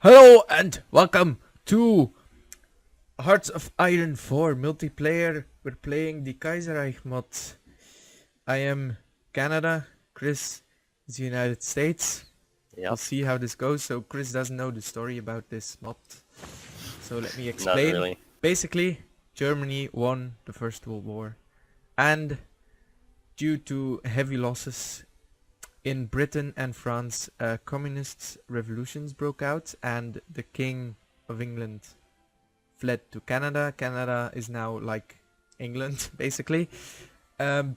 Hello and welcome to Hearts of Iron 4 multiplayer. We're playing the Kaiserreich mod. I am Canada, Chris is the United States. We'll Yep, see how this goes. So Chris doesn't know the story about this mod. So let me not explain. really. Basically, Germany won the First World War, and due to heavy losses in Britain and France, communist revolutions broke out, and the King of England fled to Canada. Canada is now like England, basically. Um,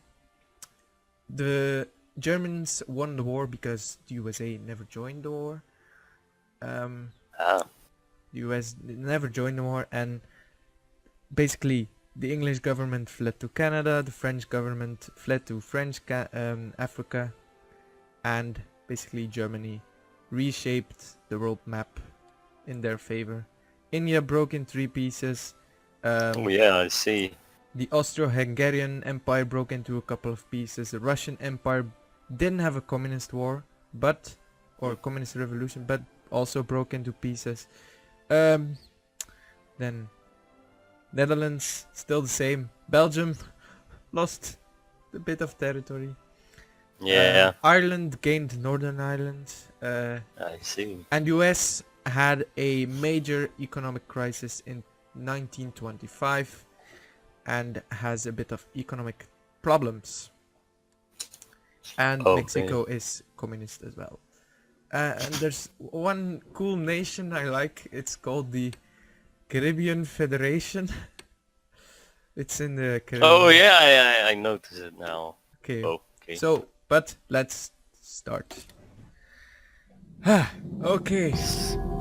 the Germans won the war because the USA never joined the war. Ah, The US never joined the war, and basically the English government fled to Canada, the French government fled to Africa, and basically Germany reshaped the world map in their favor. India broke in 3 pieces. oh yeah, I see. The Austro-Hungarian Empire broke into a couple of pieces. The Russian Empire didn't have a communist war, or communist revolution, but also broke into pieces. Then Netherlands, still the same. Belgium lost a bit of territory. Yeah, Ireland gained Northern Ireland. I see. And US had a major economic crisis in 1925 and has a bit of economic problems. And Okay. Mexico is communist as well. And there's one cool nation I like. It's called the Caribbean Federation. It's in the Caribbean. Oh yeah, I notice it now. Okay. Okay. So, but let's start. Okay.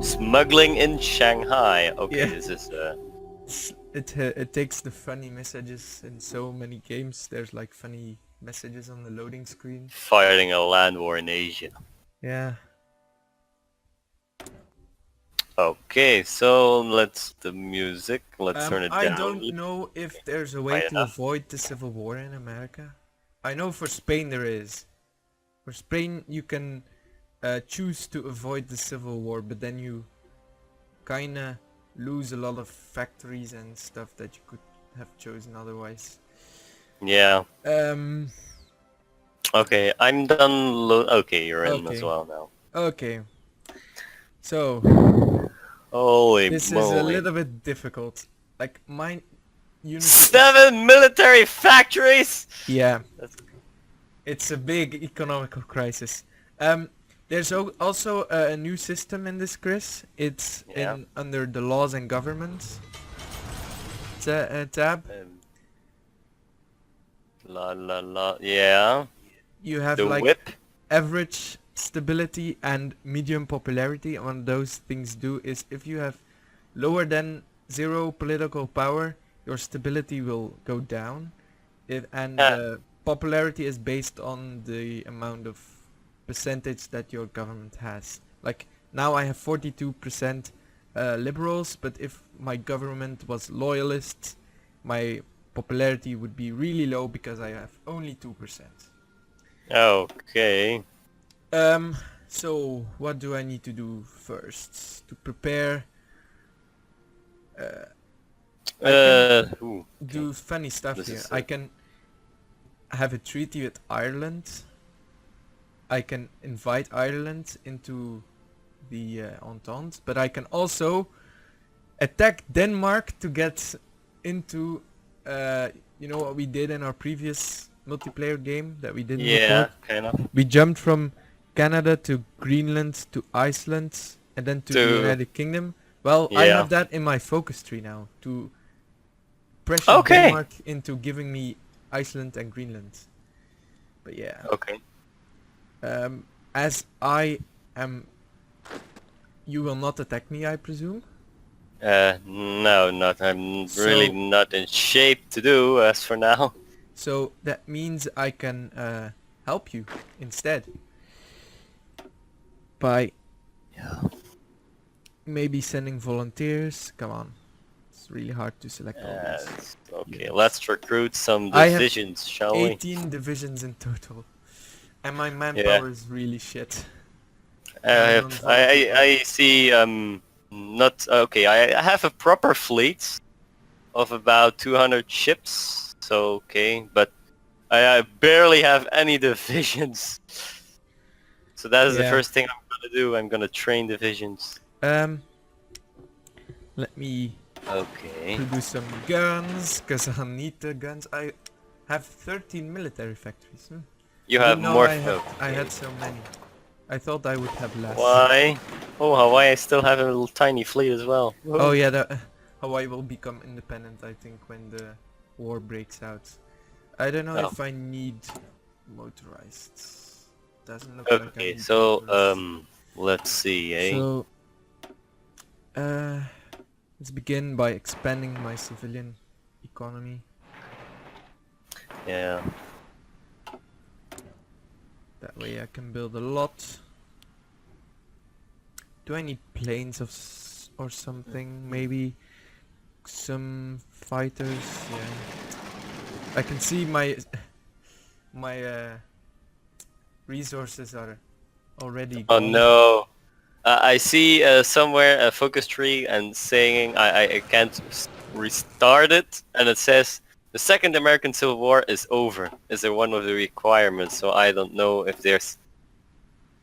Smuggling in Shanghai. Okay, Yeah. this is It takes the funny messages in so many games. There's like funny messages on the loading screen. fighting a land war in Asia. Yeah. Okay, so the music. Let's turn it I down. don't know if there's a way High to enough. avoid the civil war in America. I know for Spain there is. For Spain you can choose to avoid the civil war, but then you kinda lose a lot of factories and stuff that you could have chosen otherwise. Yeah. Um. Okay, I'm done. Okay, you're in as Okay. well now. Okay. So Holy this is a moly! little bit difficult. Like my unit. 7 military factories. Yeah. That's It's a big economical crisis. There's also a new system in this, Chris. It's Yeah. under the laws and governments tab. La la la. Yeah. You have The like whip. average stability and medium popularity. And what those things do is if you have lower than 0 political power, your stability will go down. And popularity is based on the amount of percentage that your government has. Like now I have 42% liberals, but if my government was loyalist, my popularity would be really low because I have only 2%. Okay. So what do I need to do first to prepare? I can Ooh, do funny stuff This here. is I can have a treaty with Ireland. I can invite Ireland into the Entente, but I can also attack Denmark to get into, you know what we did in our previous multiplayer game that we didn't yeah, record? kind of. We jumped from Canada to Greenland to Iceland and then to the To United Kingdom. Well, I yeah. have that in my focus tree now to pressure Okay. Denmark into giving me Iceland and Greenland. But yeah. Okay. As I am, you will not attack me, I presume. No, not. I'm So- really not in shape to do as for now. So that means I can help you instead by Yeah. maybe sending volunteers. Come on, it's really hard to select all these. Yes. Okay. Yes. Let's recruit some I have divisions, shall we? 18 divisions in total, and my manpower is really shit. I see not okay. I have a proper fleet of about 200 ships. So okay, but I barely have any divisions. So that is the Yeah. first thing I'm gonna do. I'm gonna train divisions. Let me Okay. produce some guns, cause I need the guns. I have 13 military factories. You I have didn't know more. I Okay. had so many. I thought I would have less. Why? Oh, Hawaii still have a little tiny fleet as well. Oh Whoa. yeah, Hawaii will become independent, I think, when the war breaks out. I don't know Oh. if I need motorized. Doesn't look like I Okay, need so motorized. let's see, eh? So, let's begin by expanding my civilian economy. Yeah. That way I can build a lot. Do I need planes or something? Maybe some fighters. Yeah. I can see my resources are already Oh gone. no. I see somewhere a focus tree and saying I can't restart it, and it says the Second American Civil War is over. Is there one of the requirements? So I don't know if there's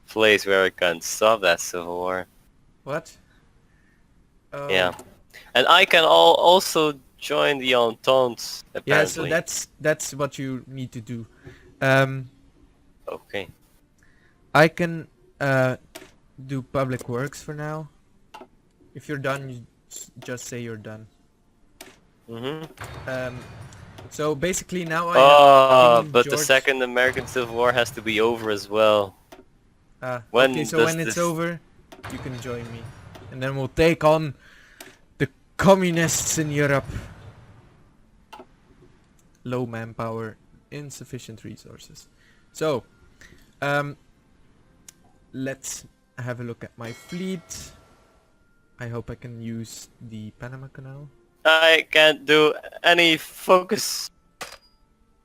place where I can stop that Civil War. What? Oh. Yeah. And I can also join the Entente, Yeah, so apparently. that's what you need to do. Um, Okay. I can do public works for now. If you're done, you just say you're done. Mm-hmm. So basically now I have Oh, King but the George. Second American Civil War has to be over as well. When Okay, so does when it's this... over, you can join me, and then we'll take on the communists in Europe. Low manpower, insufficient resources. So, let's have a look at my fleet. I hope I can use the Panama Canal. I can't do any focus.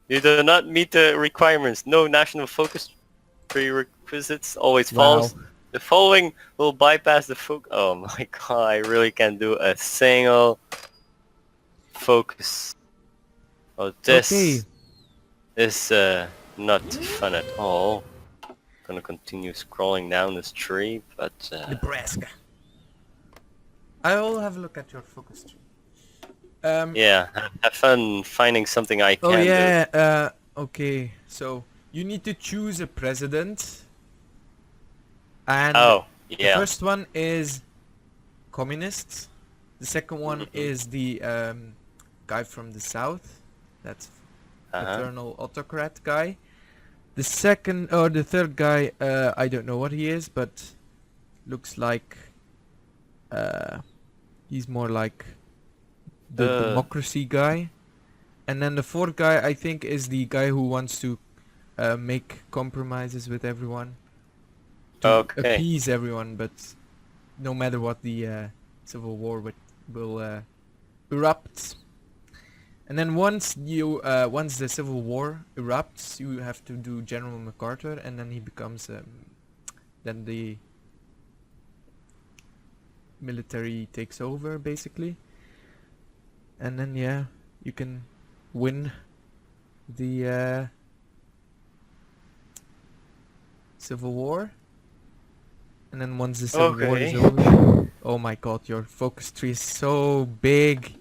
You do not meet the requirements. No national focus prerequisites. Always Wow. false. The following will bypass the focus. Oh my god, I really can't do a single focus. Oh, Okay. this is not fun at all. Gonna continue scrolling down this tree, but Nebraska. I will have a look at your focus tree. yeah, have fun finding something I Oh can do. yeah. Okay. So you need to choose a president, and Oh, the yeah. first one is communists. The second one is the guy from the south. That's paternal autocrat guy. The second or the third guy, I don't know what he is, but looks like he's more like the democracy guy. And then the fourth guy, I think, is the guy who wants to make compromises with everyone to Okay. appease everyone, but no matter what, the civil war will erupt. And then once the civil war erupts, you have to do General MacArthur, and then he becomes then the military takes over basically, and then yeah, you can win the civil war. And then once the civil war is over, oh my god, your focus tree is so big.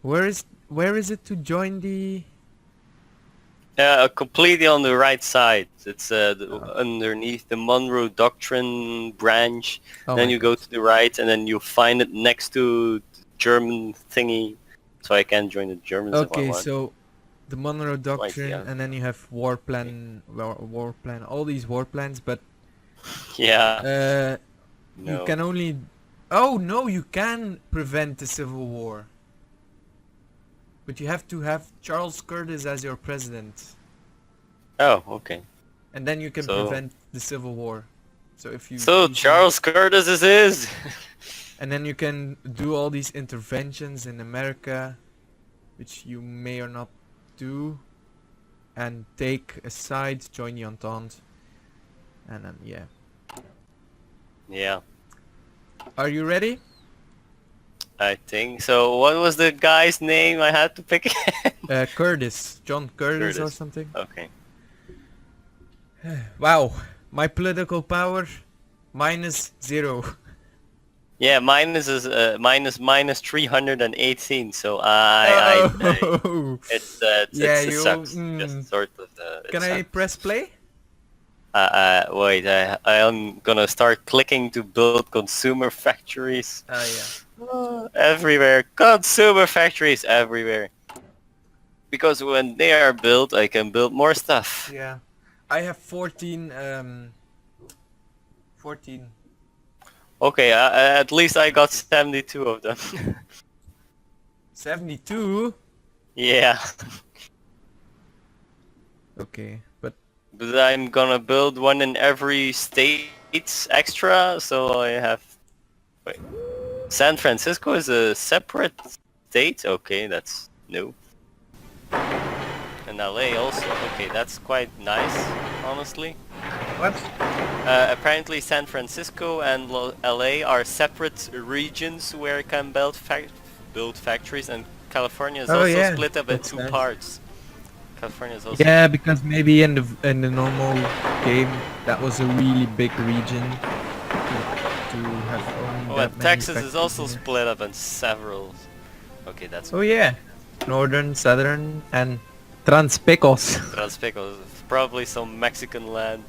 Where is it to join the... Completely on the right side. It's underneath the Monroe Doctrine branch. Oh Then my you god. go to the right, and then you find it next to the German thingy. So I can join the Germans if I Okay, want. so the Monroe Doctrine, yeah. and then you have war plan, all these war plans, but Yeah. you No. can only... Oh no, you can prevent the civil war. But you have to have Charles Curtis as your president. Oh, okay. And then you can So- prevent the civil war. So if you So choose him- Charles Curtis is his. And then you can do all these interventions in America, which you may or not do, and take a side, join the Entente, and then yeah. Yeah, Are you ready? I think so. What was the guy's name I had to pick? Curtis. John Curtis or Curtis. something. Okay. Wow. My political power -0. Yeah, minus 318. So Oh. Yeah, it you. sucks. Just sort of it Can I sucks. press play? Wait, I am gonna start clicking to build consumer factories. Yeah. Everywhere. Consumer factories everywhere. Because when they are built, I can build more stuff. Yeah. I have 14. 14. Okay, at least I got 72 of them. 72. Yeah. Okay, but But I'm gonna build one in every state extra, so I have... Wait. San Francisco is a separate state? Okay, that's new. And LA also. Okay, that's quite nice, honestly. what? Apparently San Francisco and LA are separate regions where I can build factories, and California is Oh, also yeah, split up in that's two nice. parts. California is also... Yeah, because maybe in the normal game that was a really big region to have only Oh, that and many Texas is also factories in it. split up in several... Okay, that's... Oh yeah, northern, southern, and Transpecos. Transpeco. Probably some Mexican land.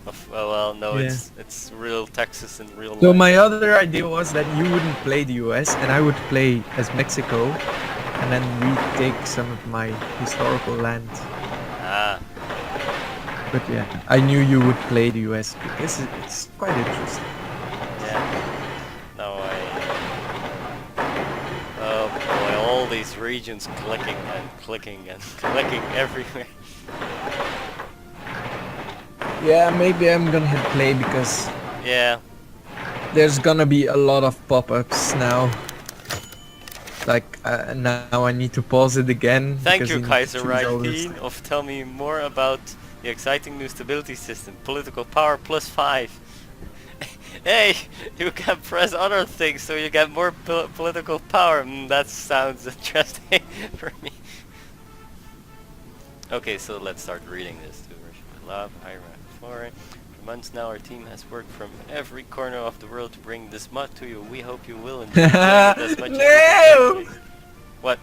Of, well, no, Yeah. it's real Texas in real So life. my other idea was that you wouldn't play the US and I would play as Mexico, and then retake some of my historical land. Ah, But yeah, I knew you would play the US because it's quite interesting. yeah. No, oh boy, all these regions clicking and clicking and clicking everywhere. Yeah, maybe I'm gonna hit play because Yeah. there's gonna be a lot of pop-ups now. Like now I need to pause it again. Thank because you, need to choose all this. Kaiserreich of tell me more about the exciting new stability system. Political power +5. Hey, you can press other things so you get more political power. That sounds interesting for me. Okay, so let's start reading this. Love, Iraq, Foreign. For months now, our team has worked from every corner of the world to bring this mod to you. We hope you will enjoy it as much as No! we can. What?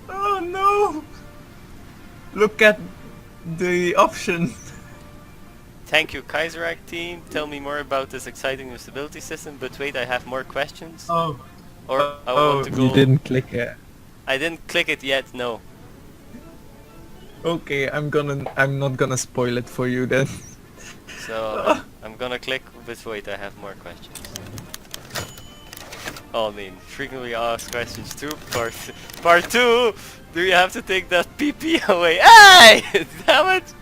Oh no! Look at the option. Thank you, Kaiserreich team. Tell me more about this exciting new stability system. But wait, I have more questions. Oh. Or I want to go... You didn't click it. I didn't click it yet, no. Okay, I'm not gonna spoil it for you then. So I'm gonna click, but wait, I have more questions. Oh, I mean, frequently asked questions 2, part 2! Do you have to take that PP away? Hey! Damn it!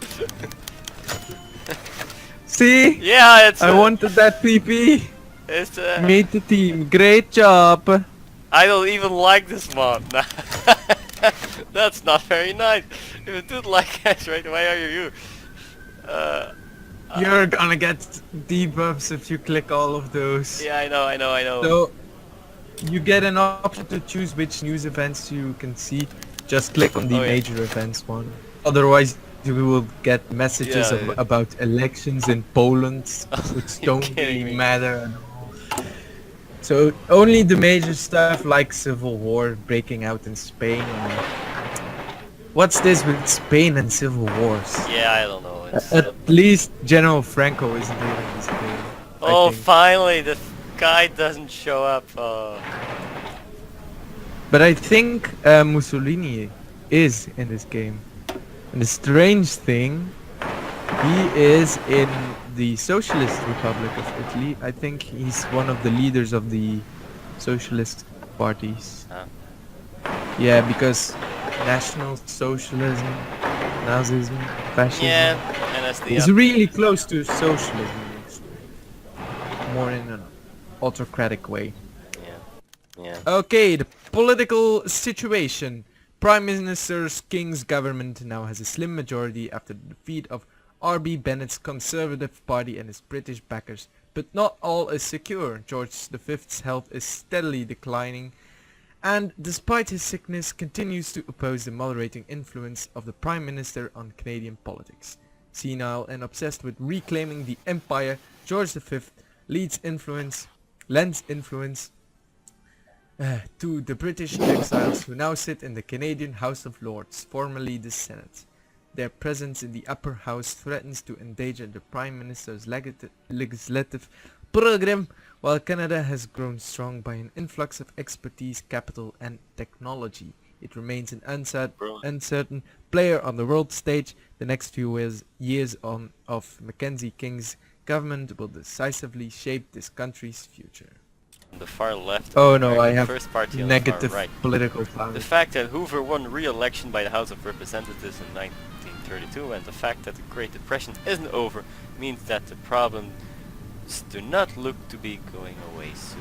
See? Yeah, it's I wanted that PP. it's Made the team. Great job. I don't even like this mod. That's not very nice. If you did like it, right? Why are you? You're gonna get debuffs if you click all of those. Yeah, I know. So you get an option to choose which news events you can see. Just click on the Oh, yeah. major events one. Otherwise you will get messages Yeah, yeah. about elections in Poland, which You're don't kidding really me. matter at all. So only the major stuff like civil war breaking out in Spain. Or what's this with Spain and civil wars? Yeah, I don't know. It's, At least General Franco isn't here in this game. I oh, think. finally, the guy doesn't show up. But I think Mussolini is in this game. And the strange thing, he is in the Socialist Republic of Italy. I think he's one of the leaders of the socialist parties. Huh. Yeah, because National Socialism, Nazism, fascism Yeah, and that's the is really close to socialism. It's more in an autocratic way. Yeah. Okay, the political situation. Prime Minister's King's government now has a slim majority after the defeat of R.B. Bennett's Conservative Party and his British backers. But not all is secure. George V's health is steadily declining, and despite his sickness continues to oppose the moderating influence of the Prime Minister on Canadian politics. Senile and obsessed with reclaiming the empire, George V lends influence to the British exiles who now sit in the Canadian House of Lords, formerly the Senate. Their presence in the upper house threatens to endanger the Prime Minister's legislative program, while Canada has grown strong by an influx of expertise, capital and technology. It remains an uncertain player on the world stage. The next few years of Mackenzie King's government will decisively shape this country's future. On the far left, Oh no, I have First Party on the negative far right. political power. The fact that Hoover won re-election by the House of Representatives in 1932 and the fact that the Great Depression isn't over means that the problems do not look to be going away soon.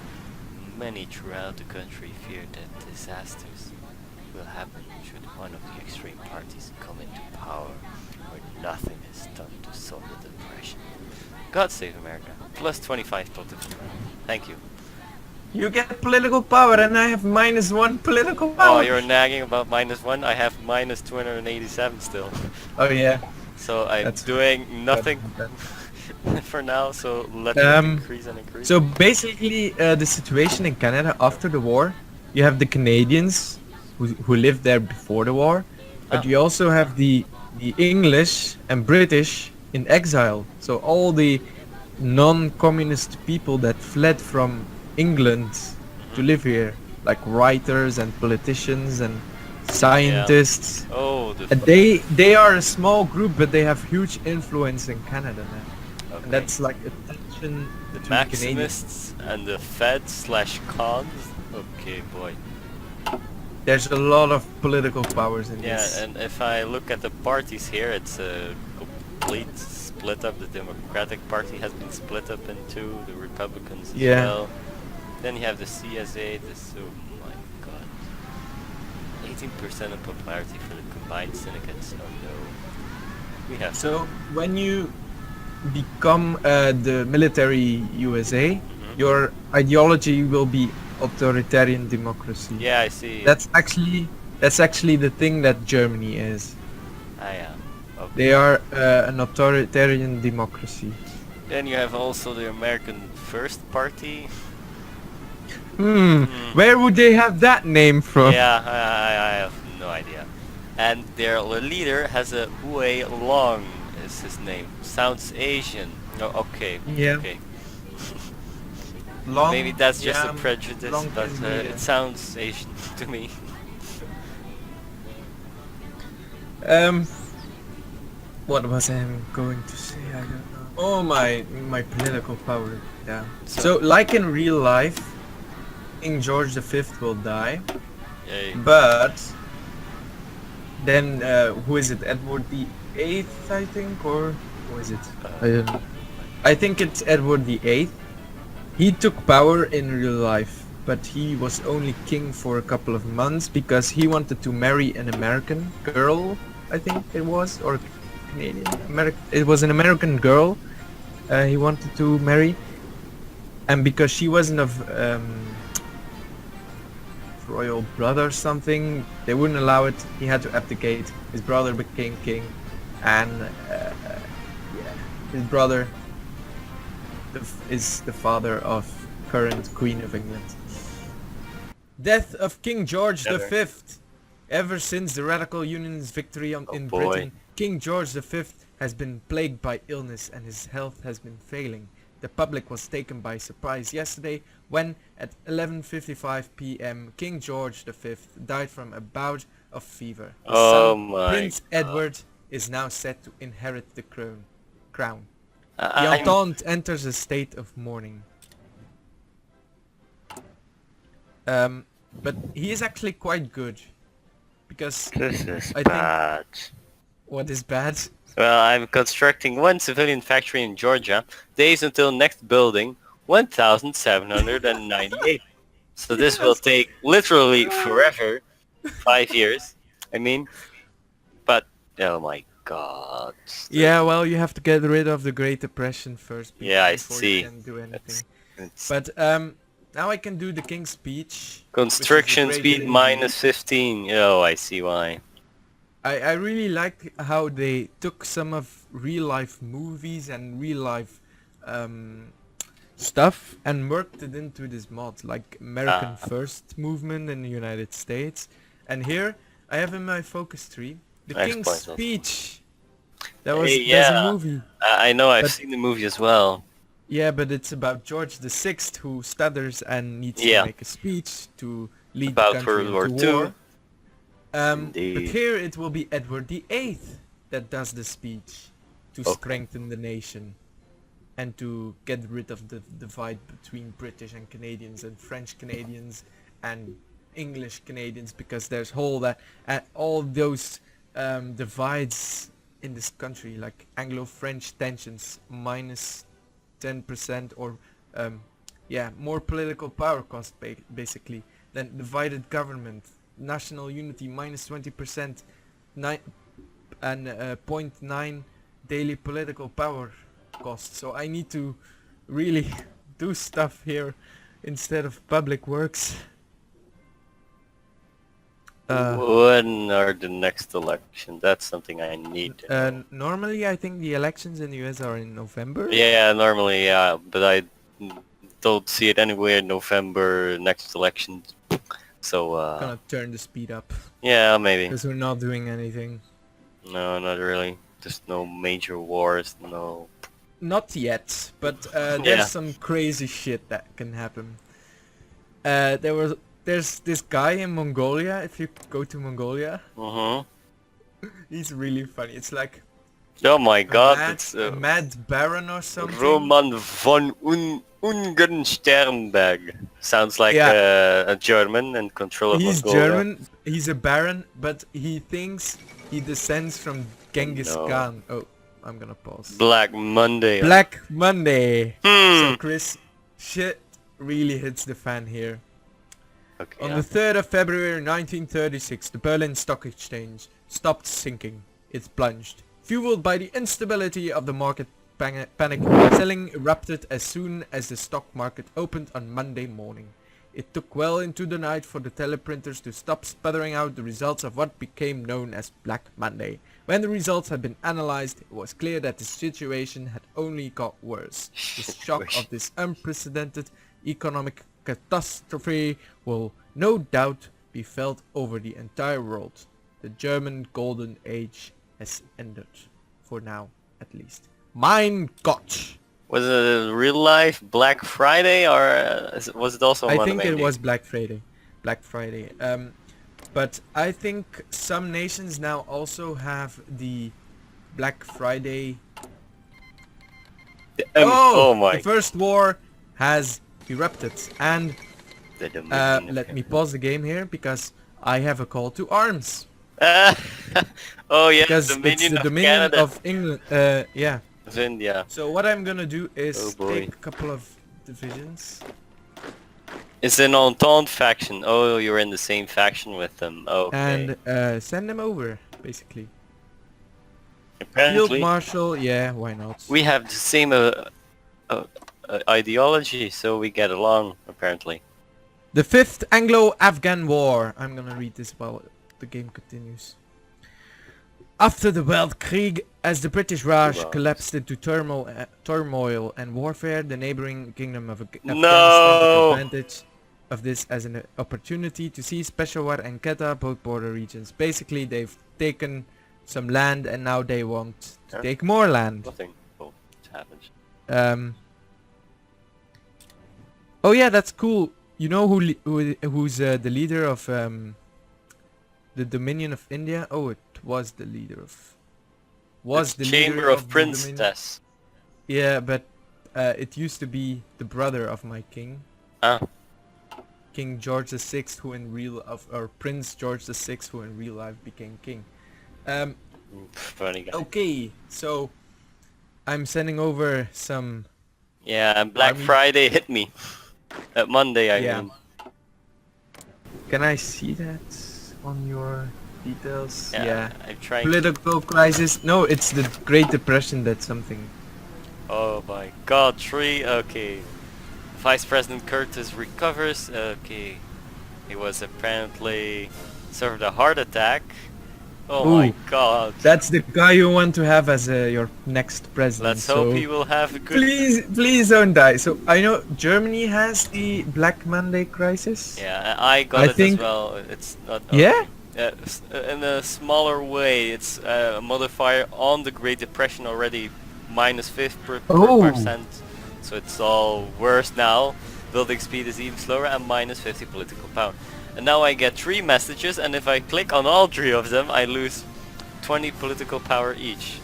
Many throughout the country fear that disasters will happen should one of the extreme parties come into power, where nothing is done to solve the depression. God save America. Plus 25 political power. Thank you. You get political power and I have -1 political power. Oh, you're nagging about -1? I have minus 287 still. Oh yeah. So I'm That's doing nothing for now, so let it increase and increase. So basically the situation in Canada after the war, you have the Canadians who lived there before the war, but you also have the English and British in exile. So all the non-communist people that fled from England to live here, like writers and politicians and scientists. Yeah. Oh, and they are a small group, but they have huge influence in Canada now. okay. And that's like attention The to Maximists and the Fed/cons. Okay, boy. There's a lot of political powers in this. Yeah, and if I look at the parties here, it's a complete split up. The Democratic Party has been split up into the Republicans as well. Then you have the CSA, oh my god. 18% of popularity for the combined syndicates. Oh no. We have... So when you become the military USA, your ideology will be authoritarian democracy. Yeah, I see. That's actually the thing that Germany is. Ah yeah. Okay. They are an authoritarian democracy. Then you have also the American First Party. Where would they have that name from? Yeah, I have no idea. And their leader has a Hui Long is his name. Sounds Asian. Oh, okay. Yeah. Okay. Long, Maybe that's just yeah, a prejudice, Long but is the, it sounds Asian to me. What was I going to say? I don't know. Oh, my political power. Yeah. So like in real life, King George V will die, but then who is it? Edward VIII, I think, or who is it? I don't know. I think it's Edward VIII. He took power in real life, but he was only king for a couple of months because he wanted to marry an American girl, I think it was, or Canadian. It was an American girl he wanted to marry, and because she wasn't of royal blood or something, they wouldn't allow it. He had to abdicate. His brother became king, and his brother is the father of current Queen of England. Death of King George V. Ever since the Radical Union's victory in Britain, King George V has been plagued by illness and his health has been failing. The public was taken by surprise yesterday when at 11:55 p.m. King George V died from a bout of fever. His son, Prince Edward, is now set to inherit the crown. The Entente enters a state of mourning. But he is actually quite good, because this is I bad. think what is bad? Well, I'm constructing one civilian factory in Georgia. Days until next building, 1,798. So this will take literally forever, 5 years. I mean, but oh my god. Yeah, well, you have to get rid of the Great Depression first Yeah, I before see. you can do anything. It's But now I can do the King's Speech, which is a construction great speed movie. minus 15. Oh, I see why. I really like how they took some of real life movies and real life stuff and worked it into this mod, like American First movement in the United States. And here I have in my focus tree the King's Exploits also. Speech. Hey, There's a yeah. movie. I know, I've But seen the movie as well. yeah, but it's about George the Sixth who stutters and needs to Yeah. make a speech to lead the About country World War into II. war. But Indeed. here it will be Edward the Eighth that does the speech to Okay. strengthen the nation and to get rid of the divide between British and Canadians and French Canadians and English Canadians, because there's all those divides in this country, like Anglo-French tensions minus 10%, or more political power cost basically, then divided government, national unity minus 20%, and 0.9 daily political power cost. So I need to really do stuff here instead of public works. When are the next election? That's something I need to know. Normally I think the elections in the US are in November. Yeah, normally, yeah, but I don't see it anywhere in November next election. So, Gonna turn the speed up yeah, maybe. because we're not doing anything. No, not really. Just no major wars, no. Not yet, but Yeah. there's some crazy shit that can happen. There's this guy in Mongolia. If you go to Mongolia, he's really funny. It's like Oh my god, mad, it's a mad baron or something. Roman von Ungern-Sternberg. Sounds like a German in control of He's Mongolia. German. He's a baron, but he thinks he descends from Genghis No. Khan. Oh, I'm gonna pause. Black Monday. Black Monday. Hmm. So Chris, shit really hits the fan here. Okay, On yeah. the 3rd of February 1936, the Berlin Stock Exchange stopped sinking. It plunged. Fueled by the instability of the market panic, selling erupted as soon as the stock market opened on Monday morning. It took well into the night for the teleprinters to stop sputtering out the results of what became known as Black Monday. When the results had been analyzed, it was clear that the situation had only got worse. The shock of this unprecedented economic catastrophe will no doubt be felt over the entire world. The German Golden Age has ended. For now, at least. Mein Gott! Was it a real life Black Friday, or was it also I on think it Monday? was Black Friday. Black Friday. But I think some nations now also have the Black Friday. Oh my! The first war has erupted, and The Dominion let me pause the game here because I have a call to arms. Oh yeah, Because Dominion it's the of Dominion Canada. of England. Yeah. Of India. So what I'm gonna do Oh is boy. take a couple of divisions. It's an Entente faction. Oh, you're in the same faction with them. Okay. And send them over, basically. Field Apparently, Marshal, yeah, why not? we have the same ideology, so we get along. Apparently. The 5th Anglo-Afghan War. I'm gonna read this while the game continues. After the Weltkrieg, as the British Raj Wow. collapsed into turmoil and warfare, the neighboring kingdom of Afghanistan No! took advantage of this as an opportunity to seize Peshawar and Quetta, both border regions. Basically, they've taken some land and now they want to Huh? take more land. Nothing. Oh, it happens. Oh yeah, that's cool. You know who's the leader of the Dominion of India? Oh, it was the leader of. Was the Chamber leader of the Dominion. Princess. Yeah, but it used to be the brother of my king, Ah. King George the Sixth, who in real or Prince George the Sixth, who in real life became king. Funny guy. Okay, so I'm sending over some. Yeah, and Black Army- Friday hit me. Monday, I Yeah. mean. Can I see that on your? details. Yeah, Yeah. I'm trying. Political crisis. No, it's the Great Depression. That's something. Oh my god, 3, okay. Vice President Curtis recovers, okay. He was apparently suffered a heart attack. Oh my Ooh, god. that's the guy you want to have as your next president. Let's hope So he will have a good... please don't die. So I know Germany has the Black Monday crisis. Yeah, I got I it think- as well. It's not... Yeah? In a smaller way, it's a modifier on the Great Depression already, minus 50%. Oh. So it's all worse now. Building speed is even slower and minus 50 political power. And now I get 3 messages, and if I click on all 3 of them, I lose 20 political power each.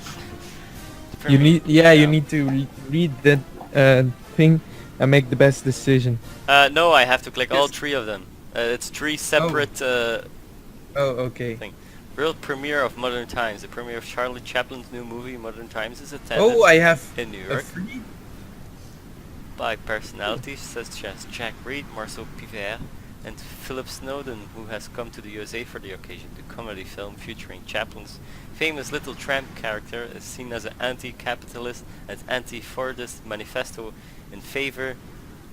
You need you need to read that thing and make the best decision. No, I have to click all Yes. 3 of them. It's 3 separate Oh, okay. thing. World premiere of Modern Times. The premiere of Charlie Chaplin's new movie Modern Times is attended Oh, I have in New a York free. by personalities such as Jack Reed, Marcel Pivert, and Philip Snowden, who has come to the USA for the occasion. The comedy film featuring Chaplin's famous Little Tramp character is seen as an anti-capitalist and anti-Fordist manifesto in favor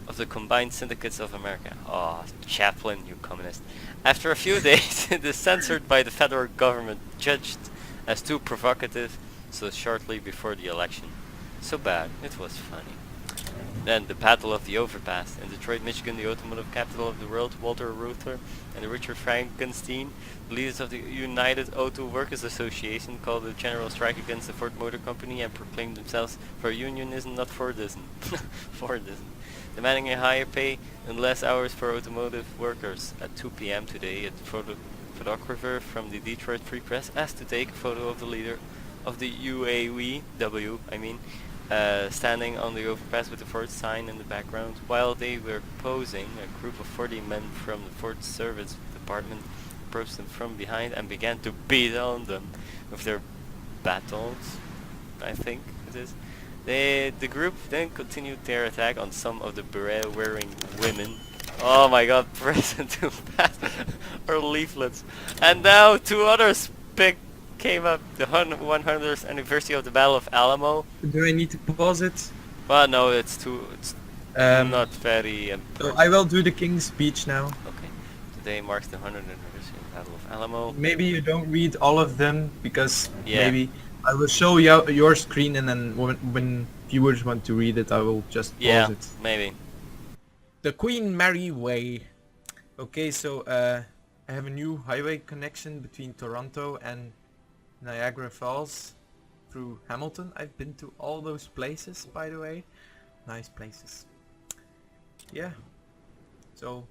of the combined syndicates of America. Oh, Chaplin, you communist. After a few days, it is censored by the federal government, judged as too provocative, so shortly before the election. So bad, it was funny. Then the Battle of the Overpass. In Detroit, Michigan, the automotive capital of the world, Walter Reuther and Richard Frankenstein, the leaders of the United Auto Workers Association, called a general strike against the Ford Motor Company and proclaimed themselves for unionism, not Fordism. Fordism. Demanding a higher pay and less hours for automotive workers. At 2 p.m. today, a photographer from the Detroit Free Press asked to take a photo of the leader of the UAW, standing on the overpass with the Ford sign in the background. While they were posing, a group of 40 men from the Ford Service Department approached them from behind and began to beat on them with their batons, I think it is. The group then continued their attack on some of the beret-wearing women. Oh my god, present to pass or leaflets. And now 2 others came up. The 100th anniversary of the Battle of Alamo. Do I need to pause it? Well, no, it's not very So important. I will do the King's speech now. Okay. Today marks the 100th anniversary of the Battle of Alamo. Maybe you don't read all of them because Yeah. maybe I will show you your screen and then when viewers want to read it, I will just pause Yeah, it. maybe. The Queen Mary Way. Okay, so I have a new highway connection between Toronto and Niagara Falls through Hamilton. I've been to all those places, by the way. Nice places. Yeah. So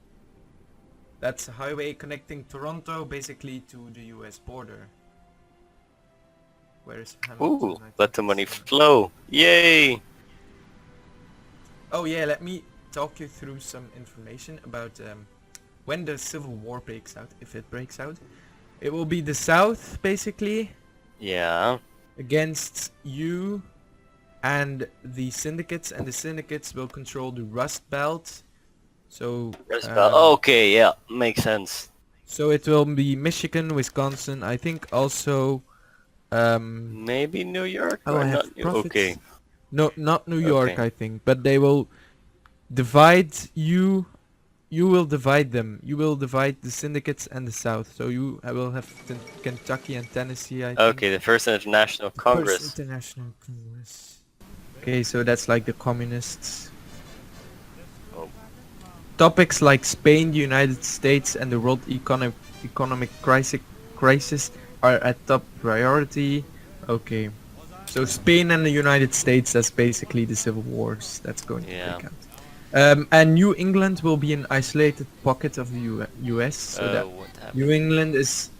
that's a highway connecting Toronto basically to the US border. Where is Hamilton? Ooh, I let think the money it's, flow. Yay! Oh yeah, let me talk you through some information about when the Civil War breaks out, if it breaks out. It will be the South, basically, Yeah. against you and the syndicates, and the syndicates will control the Rust Belt. So, Okay, yeah, makes sense. so it will be Michigan, Wisconsin, I think also, Maybe New York oh, or I have not New profits. Okay. No, not New York, Okay. I think, but they will divide you. You will divide them. You will divide the syndicates and the South. So you will have Kentucky and Tennessee, I think. Okay, the first international First congress. International Congress. Okay, so that's like the communists. Oh. Topics like Spain, the United States, and the world economic crisis are at top priority. Okay. So Spain and the United States, that's basically the civil wars that's going to Yeah. break out. And New England will be an isolated pocket of the US. So that What happened? New England is,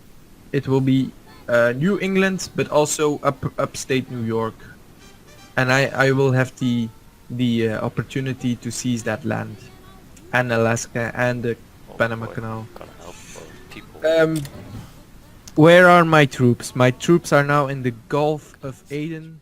it will be New England, but also upstate New York. And I will have the opportunity to seize that land, and Alaska and the Oh Panama boy, Canal. Gonna help people. Where are my troops? My troops are now in the Gulf of Aden.